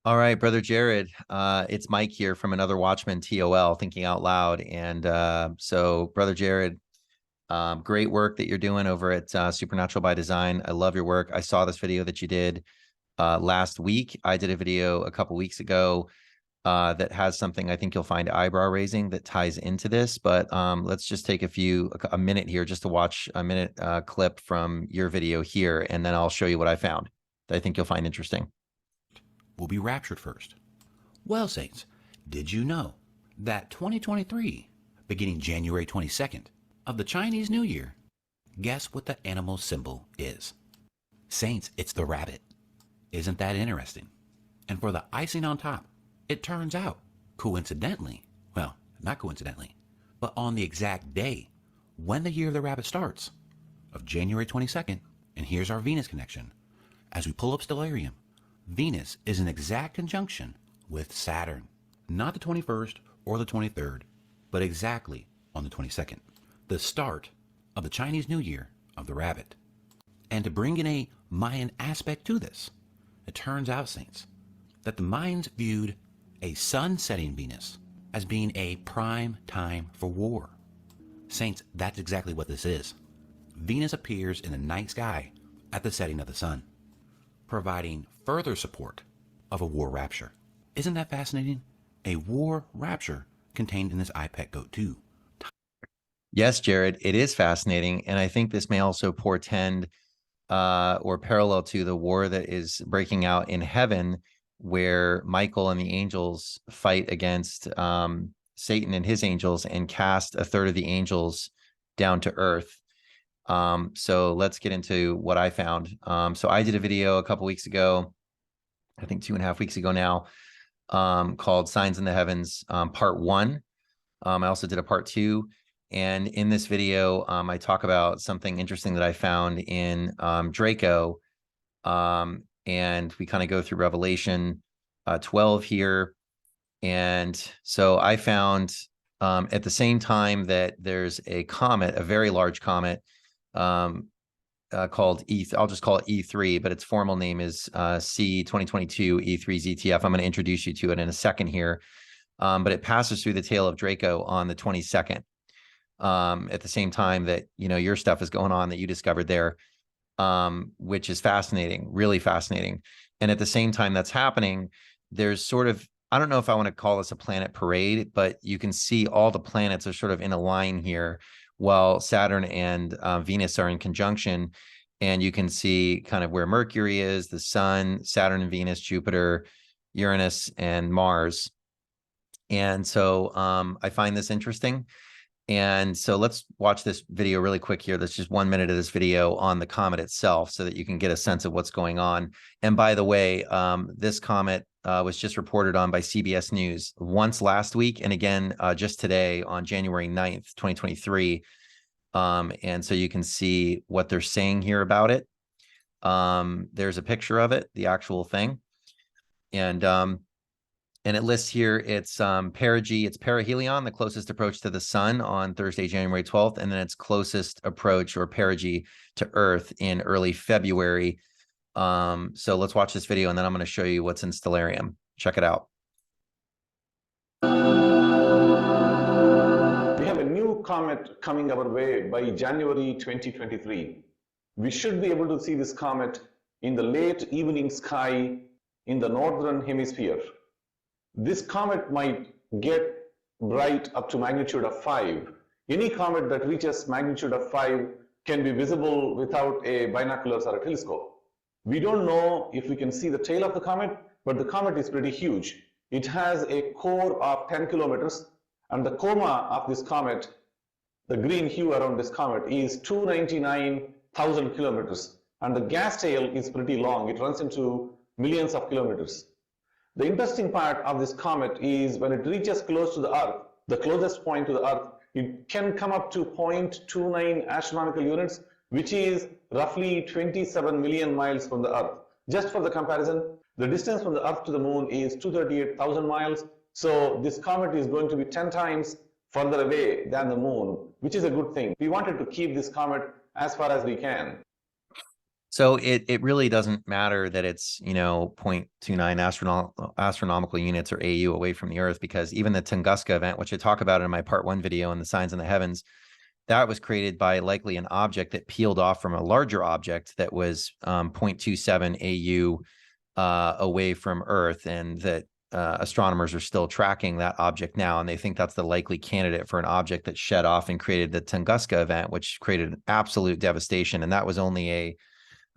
All right, brother Jared. It's Mike here from Another Watchman TOL, Thinking Out Loud. And so, brother Jared, great work that you're doing over at Supernatural by Design. I love your work. I saw this video that you did last week. I did a video a couple weeks ago that has something I think you'll find eyebrow raising that ties into this. But let's just take a minute here just to watch a minute clip from your video here, and then I'll show you what I found that I think you'll find interesting. Will be raptured first. Well, Saints, did you know that 2023, beginning January 22nd of the Chinese New Year, guess what the animal symbol is? Saints, it's the rabbit. Isn't that interesting? And for the icing on top, it turns out, coincidentally, well, not coincidentally, but on the exact day when the year of the rabbit starts, of January 22nd, and here's our Venus connection. As we pull up Stellarium, Venus is in exact conjunction with Saturn, not the 21st or the 23rd, but exactly on the 22nd, the start of the Chinese New Year of the rabbit. And to bring in a Mayan aspect to this, it turns out, Saints, that the Mayans viewed a sun-setting Venus as being a prime time for war. Saints, that's exactly what this is. Venus appears in the night sky at the setting of the sun, providing further support of a war rapture. Isn't that fascinating? A war rapture contained in this iPet Goat 2. Yes, Jared, it is fascinating. And I think this may also portend or parallel to the war that is breaking out in heaven, where Michael and the angels fight against Satan and his angels and cast a third of the angels down to earth. So let's get into what I found. So I did a video a couple weeks ago, I think 2.5 weeks ago now, called Signs in the Heavens, part 1. I also did a part 2. And in this video, I talk about something interesting that I found in Draco. And we kind of go through Revelation 12 here. And so I found at the same time that there's a comet, a very large comet, called I'll just call it E3, but its formal name is C2022 E3 ZTF. I'm going to introduce you to it in a second here. But it passes through the tail of Draco on the 22nd, at the same time that, your stuff is going on that you discovered there, which is fascinating, really fascinating. And at the same time that's happening, there's sort of, I don't know if I want to call this a planet parade, but you can see all the planets are sort of in a line here, while Saturn and Venus are in conjunction. And you can see kind of where Mercury is, the Sun, Saturn and Venus, Jupiter, Uranus, and Mars. And so I find this interesting. And so let's watch this video really quick here. There's just 1 minute of this video on the comet itself so that you can get a sense of what's going on. And by the way, this comet was just reported on by CBS News once last week, and again just today on January 9th, 2023. And so you can see what they're saying here about it. There's a picture of it, the actual thing. And it lists here it's perigee, it's perihelion, the closest approach to the sun on Thursday, January 12th, and then its closest approach or perigee to Earth in early February. So let's watch this video, and then I'm going to show you what's in Stellarium. Check it out. We have a new comet coming our way by January 2023. We should be able to see this comet in the late evening sky in the northern hemisphere. This comet might get bright up to magnitude of 5. Any comet that reaches magnitude of 5 can be visible without a binoculars or a telescope. We don't know if we can see the tail of the comet, but the comet is pretty huge. It has a core of 10 kilometers, and the coma of this comet, the green hue around this comet, is 299,000 kilometers, and the gas tail is pretty long. It runs into millions of kilometers. The interesting part of this comet is when it reaches close to the Earth, the closest point to the Earth, it can come up to 0.29 astronomical units, which is roughly 27 million miles from the Earth. Just for the comparison, the distance from the Earth to the Moon is 238,000 miles. So this comet is going to be 10 times further away than the Moon, which is a good thing. We wanted to keep this comet as far as we can. So it really doesn't matter that it's, 0.29 astronomical units or AU away from the Earth, because even the Tunguska event, which I talk about in my part 1 video on the signs in the heavens, that was created by likely an object that peeled off from a larger object that was 0.27 AU away from Earth, and that astronomers are still tracking that object now, and they think that's the likely candidate for an object that shed off and created the Tunguska event, which created absolute devastation. And that was only a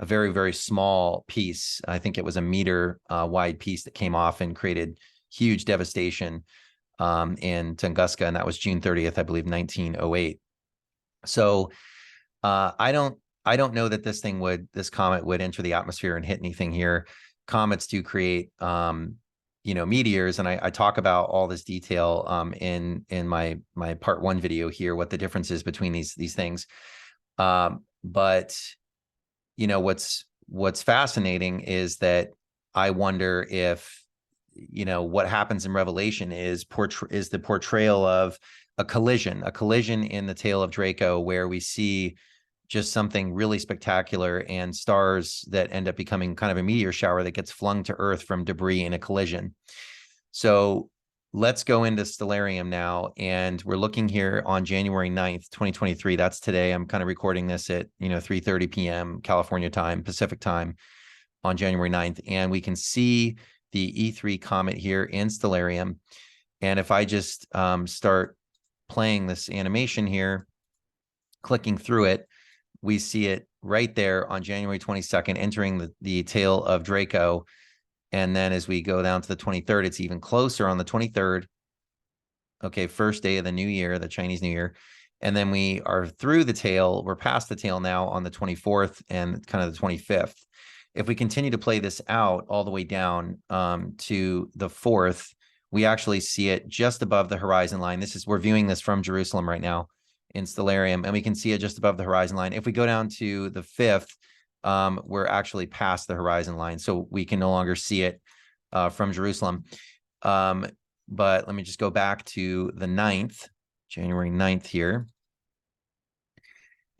very, very small piece. I think it was a meter wide piece that came off and created huge devastation in Tunguska, and that was June 30th, I believe, 1908. So I don't know that this comet would enter the atmosphere and hit anything here. Comets do create meteors, and I talk about all this detail in my part 1 video here, what the difference is between these things. But what's fascinating is that I wonder if what happens in Revelation is the portrayal of a collision in the tail of Draco, where we see just something really spectacular and stars that end up becoming kind of a meteor shower that gets flung to Earth from debris in a collision. So let's go into Stellarium now, and we're looking here on January 9th, 2023. That's today. I'm kind of recording this at 3:30 p.m. California time, Pacific time, on January 9th, and we can see the E3 comet here in Stellarium. And if I just start playing this animation here, clicking through it, we see it right there on January 22nd entering the tail of Draco. And then as we go down to the 23rd, it's even closer on the 23rd. Okay, first day of the new year, the Chinese New Year. And then we are through the tail. We're past the tail now on the 24th and kind of the 25th. If we continue to play this out all the way down to the 4th, we actually see it just above the horizon line. We're viewing this from Jerusalem right now in Stellarium, and we can see it just above the horizon line. If we go down to the 5th, we're actually past the horizon line, so we can no longer see it from Jerusalem. But let me just go back to the 9th, January 9th here.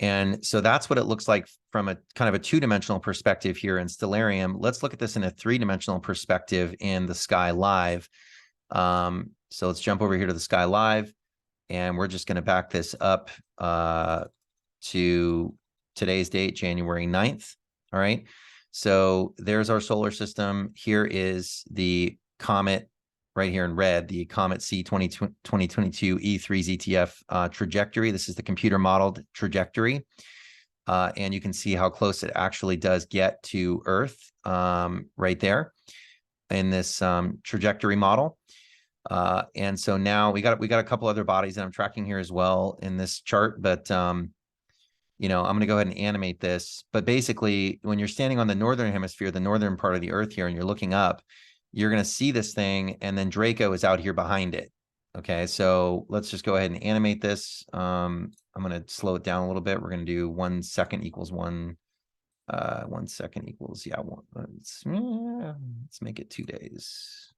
And so that's what it looks like from a kind of a 2-dimensional perspective here in Stellarium. Let's look at this in a 3-dimensional perspective in the Sky Live. So let's jump over here to the Sky Live, and we're just going to back this up to today's date, January 9th. All right. So there's our solar system. Here is the comet right here in red, the comet C 2022 E3 ZTF trajectory. This is the computer modeled trajectory. And you can see how close it actually does get to Earth right there in this trajectory model. And so now we got a couple other bodies that I'm tracking here as well in this chart, but I'm going to go ahead and animate this. But basically, when you're standing on the northern hemisphere, the northern part of the Earth here, and you're looking up, you're going to see this thing, and then Draco is out here behind it. Okay, so let's just go ahead and animate this. I'm going to slow it down a little bit. We're going to do 1 second equals 1. 1 second equals, yeah, let's make it 2 days.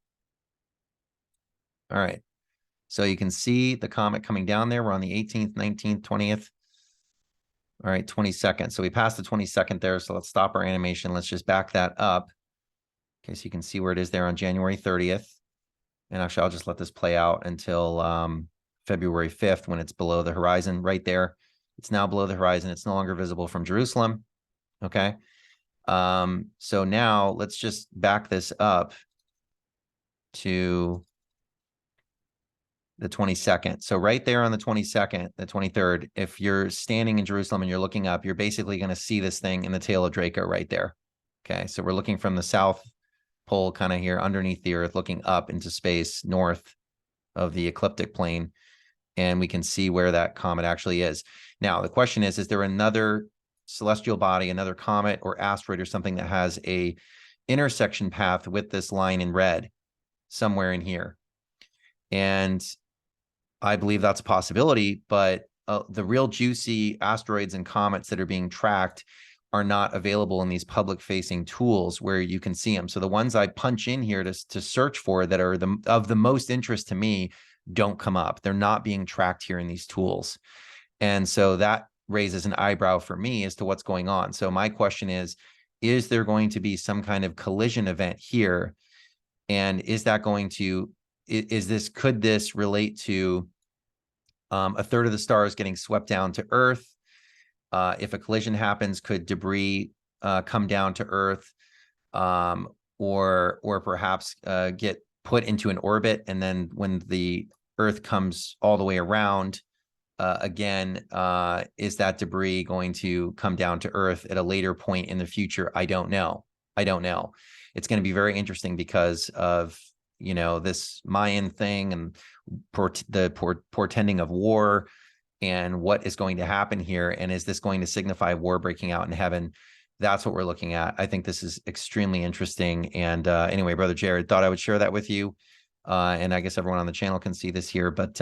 All right, so you can see the comet coming down there. We're on the 18th, 19th, 20th. All right, 22nd. So we passed the 22nd there. So let's stop our animation. Let's just back that up. Okay, so you can see where it is there on January 30th. And actually, I'll just let this play out until February 5th when it's below the horizon right there. It's now below the horizon. It's no longer visible from Jerusalem. Okay. So now let's just back this up to the 22nd. So right there on the 22nd, the 23rd, if you're standing in Jerusalem and you're looking up, you're basically going to see this thing in the tail of Draco right there. Okay. So we're looking from the South Pole kind of here underneath the Earth, looking up into space north of the ecliptic plane. And we can see where that comet actually is. Now, the question is there another celestial body, another comet or asteroid or something that has a intersection path with this line in red somewhere in here? And I believe that's a possibility, but the real juicy asteroids and comets that are being tracked are not available in these public-facing tools where you can see them. So the ones I punch in here to search for that are of the most interest to me don't come up. They're not being tracked here in these tools. And so that raises an eyebrow for me as to what's going on. So my question is there going to be some kind of collision event here? And is that going to, could this relate to a third of the stars getting swept down to Earth? If a collision happens, could debris come down to Earth, or perhaps get put into an orbit, and then when the Earth comes all the way around again, is that debris going to come down to Earth at a later point in the future? I don't know. I don't know. It's going to be very interesting because of, you know, this Mayan thing and portending of war and what is going to happen here. And is this going to signify war breaking out in heaven? That's what we're looking at. I think this is extremely interesting. And anyway, Brother Jared, thought I would share that with you. And I guess everyone on the channel can see this here, but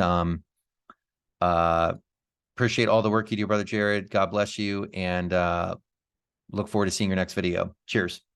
appreciate all the work you do, Brother Jared. God bless you. And look forward to seeing your next video. Cheers.